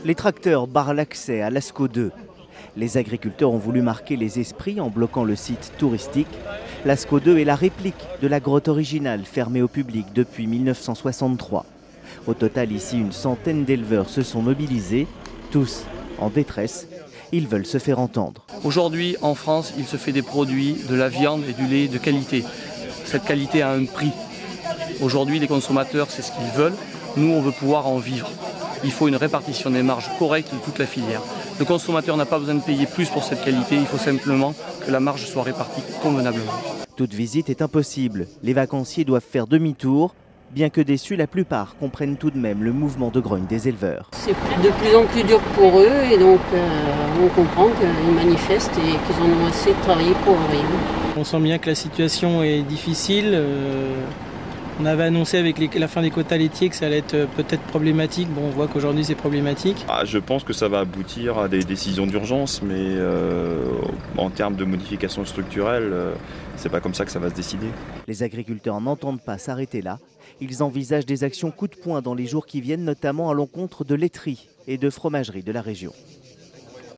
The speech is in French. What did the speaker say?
Les tracteurs barrent l'accès à l'Asco 2. Les agriculteurs ont voulu marquer les esprits en bloquant le site touristique. L'Asco 2 est la réplique de la grotte originale fermée au public depuis 1963. Au total, ici, une centaine d'éleveurs se sont mobilisés, tous en détresse. Ils veulent se faire entendre. Aujourd'hui, en France, il se fait des produits, de la viande et du lait de qualité. Cette qualité a un prix. Aujourd'hui, les consommateurs, c'est ce qu'ils veulent. Nous, on veut pouvoir en vivre. Il faut une répartition des marges correcte de toute la filière. Le consommateur n'a pas besoin de payer plus pour cette qualité, il faut simplement que la marge soit répartie convenablement. Toute visite est impossible. Les vacanciers doivent faire demi-tour. Bien que déçus, la plupart comprennent tout de même le mouvement de grogne des éleveurs. C'est de plus en plus dur pour eux et donc on comprend qu'ils manifestent et qu'ils en ont assez de travailler pour rien. On sent bien que la situation est difficile. On avait annoncé avec la fin des quotas laitiers que ça allait être peut-être problématique. Bon, on voit qu'aujourd'hui c'est problématique. Je pense que ça va aboutir à des décisions d'urgence, mais en termes de modification structurelle, c'est pas comme ça que ça va se décider. Les agriculteurs n'entendent pas s'arrêter là. Ils envisagent des actions coup de poing dans les jours qui viennent, notamment à l'encontre de laiteries et de fromageries de la région.